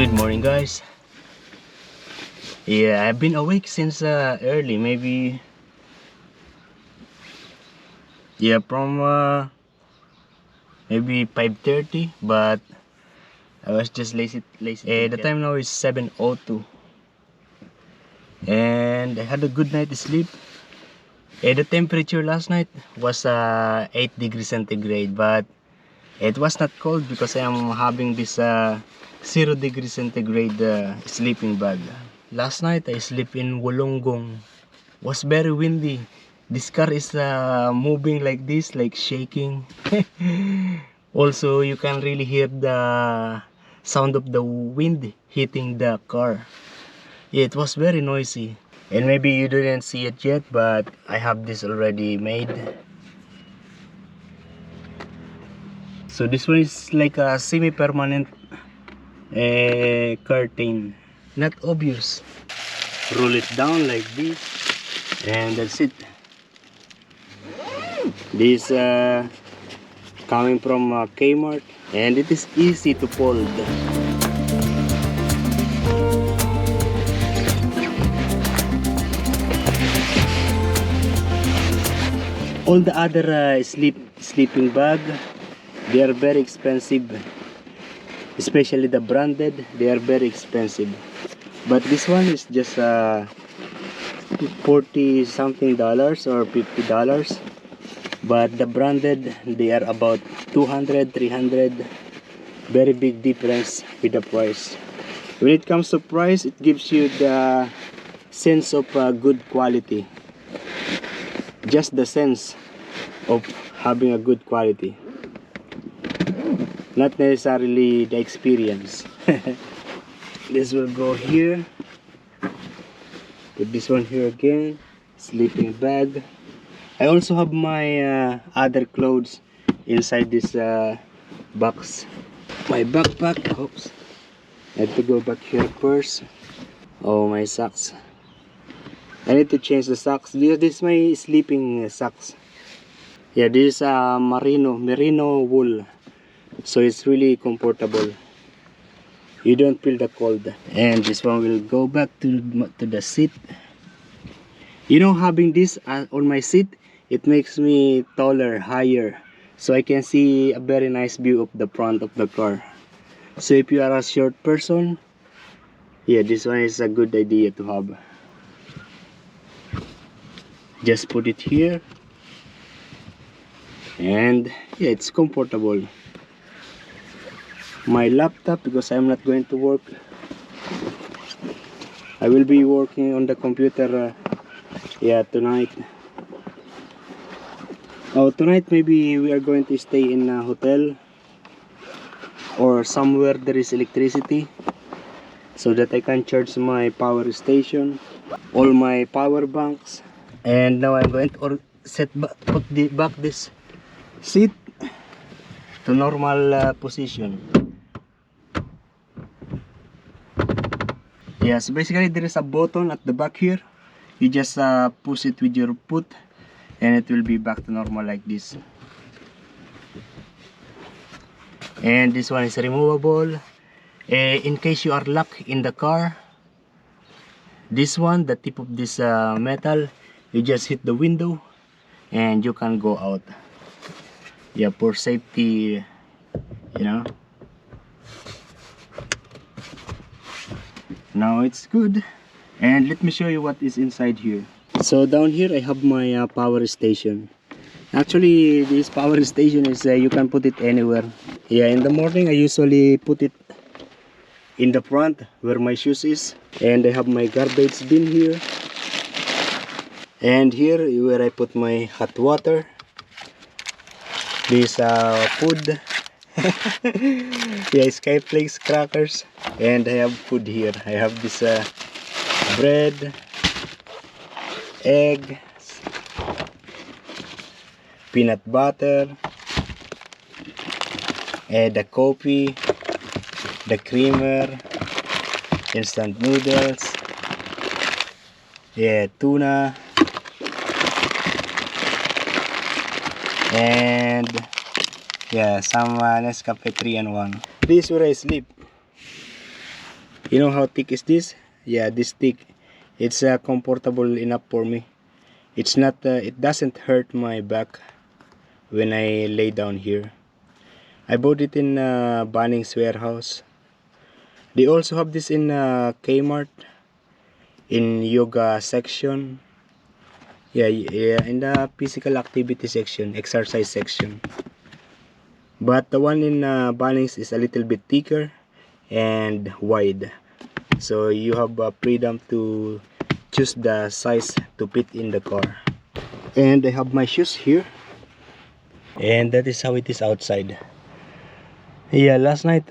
Good morning, guys. Yeah, I've been awake since early, maybe from maybe 5:30, but I was just lazy. The time now is 7:02, and I had a good night's sleep. The temperature last night was 8 degrees centigrade, but it was not cold because I am having this 0 degrees centigrade sleeping bag. Last night I sleep in Wollongong. Was very windy. This car is moving like this, like shaking. Also, you can really hear the sound of the wind hitting the car. Yeah, it was very noisy. And maybe you didn't see it yet, but I have this already made. So this one is like a semi-permanent curtain. Not obvious. Roll it down like this, and that's it. This coming from Kmart, and it is easy to fold. All the other sleeping bag, they are very expensive, especially the branded. They are very expensive, but this one is just $40 something or $50. But the branded, they are about 200, 300. Very big difference with the price. When it comes to price, it gives you the sense of good quality. Just the sense of having a good quality, not necessarily the experience. This will go here. Put this one here again. Sleeping bag. I also have my other clothes inside this box. My backpack. Oops. I have to go back here first. Oh, my socks. I need to change the socks. This is my sleeping socks. Yeah, this is merino wool. So it's really comfortable. You don't feel the cold. And this one will go back to the seat. You know, having this on my seat, it makes me taller, higher, so I can see a very nice view of the front of the car. So if you are a short person, yeah, this one is a good idea to have. Just put it here, and yeah, it's comfortable. My laptop, because I'm not going to work, I will be working on the computer tonight. Oh, tonight maybe we are going to stay in a hotel or somewhere there is electricity, so that I can charge my power station, all my power banks. And now I'm going to put back this seat to normal position. Yeah, so basically there is a button at the back here. You just push it with your foot, and it will be back to normal like this. And this one is removable. In case you are locked in the car, this one, the tip of this metal, you just hit the window and you can go out. Yeah, for safety, you know. Now it's good. And let me show you what is inside here. So down here I have my power station. Actually, this power station is you can put it anywhere. Yeah, in the morning I usually put it in the front where my shoes is, and I have my garbage bin here, and here where I put my hot water, this food. Yeah, Skyflakes crackers, and I have food here. I have this bread, egg, peanut butter, and the coffee, the creamer, instant noodles, yeah, tuna, and yeah, some Nescafe 3-in-1. This is where I sleep. You know how thick is this? Yeah, this thick. It's comfortable enough for me. It's not. It doesn't hurt my back when I lay down here. I bought it in Bunnings warehouse. They also have this in Kmart, in yoga section. Yeah, in the physical activity section, exercise section. But the one in Bunnings is a little bit thicker and wide, so you have freedom to choose the size to fit in the car. And I have my shoes here, and that is how it is outside. Yeah, last night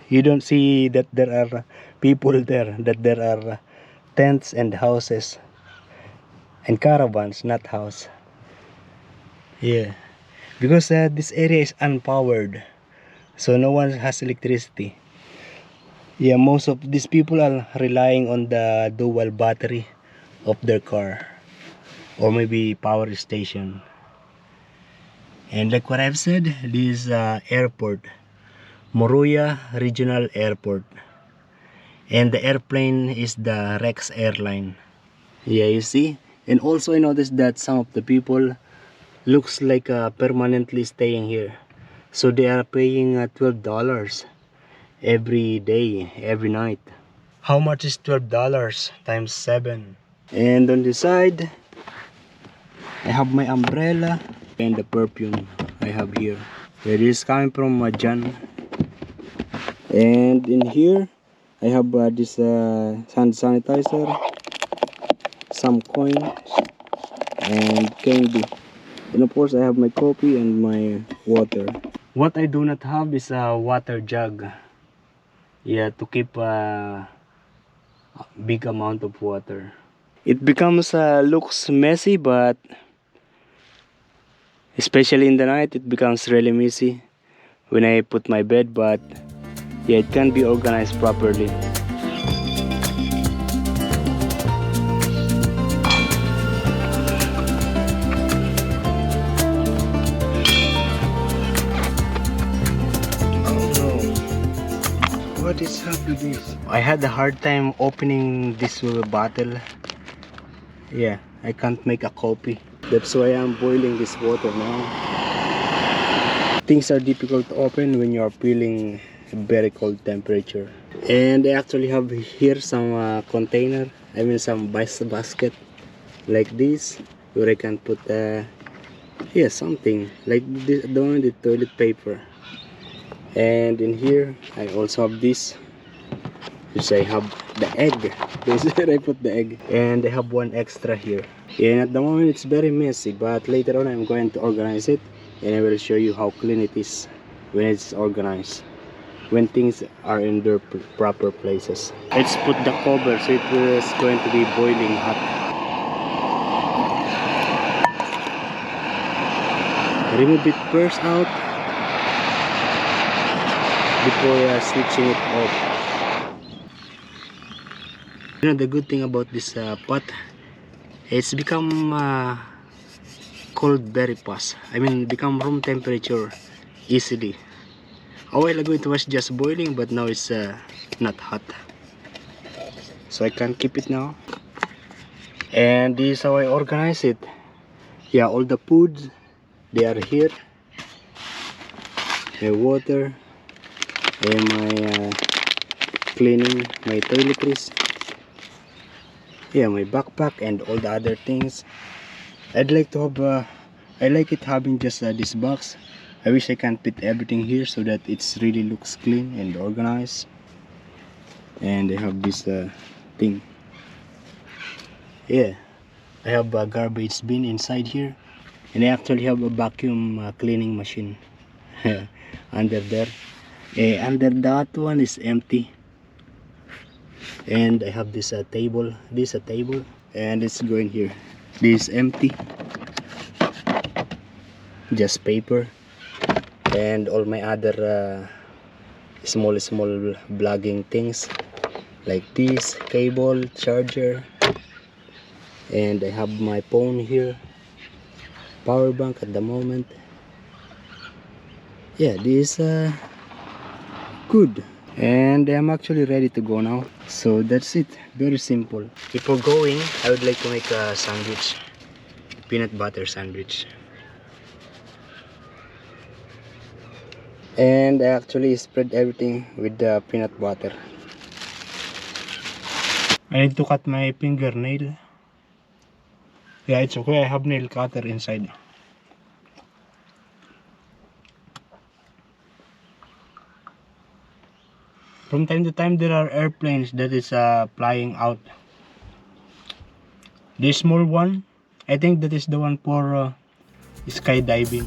you don't see that there are people there, that there are tents and houses and caravans, not house. Yeah, because this area is unpowered, so no one has electricity. Yeah, most of these people are relying on the dual battery of their car, or maybe power station. And like what I've said, this airport, Moruya Regional Airport, and the airplane is the Rex airline. Yeah, you see. And also I noticed that some of the people looks like permanently staying here, so they are paying $12 every day, every night. How much is $12 times 7? And on the side I have my umbrella and the perfume I have here. It is coming from John. And in here I have this hand sanitizer, some coins, and candy. And of course I have my coffee and my water. What I do not have is a water jug. Yeah, to keep a big amount of water. It becomes looks messy, but especially in the night it becomes really messy when I put my bed, but yeah, it can be organized properly. What is up with this? I had a hard time opening this bottle. Yeah, I can't make a copy. That's why I'm boiling this water now. Things are difficult to open when you are feeling a very cold temperature. And I actually have here some container. I mean some basket like this, where I can put yeah, something like this, the one with the toilet paper. And in here I also have this, which I have the egg. This is where I put the egg. And I have one extra here. And at the moment it's very messy, but later on I'm going to organize it, and I will show you how clean it is when it's organized, when things are in their proper places. Let's put the cover so it is going to be boiling hot. Remove it first out before switching it off. You know, the good thing about this pot, it's become cold very fast. I mean, become room temperature easily. A while ago it was just boiling, but now it's not hot, so I can keep it now. And this is how I organize it. Yeah, all the foods, they are here. My water, and my cleaning, my toiletries, yeah, my backpack, and all the other things. I'd like to have I like it having just this box. I wish I can fit everything here so that it's really looks clean and organized. And I have this thing. Yeah, I have a garbage bin inside here, and I actually have a vacuum cleaning machine under there. Under that one is empty. And I have this table. This a table, and it's going here. This is empty, just paper, and all my other small vlogging things like this, cable, charger, and I have my phone here, power bank at the moment. Yeah, this is good. And I'm actually ready to go now. So that's it, very simple. Before going, I would like to make a sandwich, peanut butter sandwich. And I actually spread everything with the peanut butter. I need to cut my fingernail. Yeah, it's okay, I have nail cutter inside. From time to time there are airplanes that is flying out. This small one, I think that is the one for skydiving.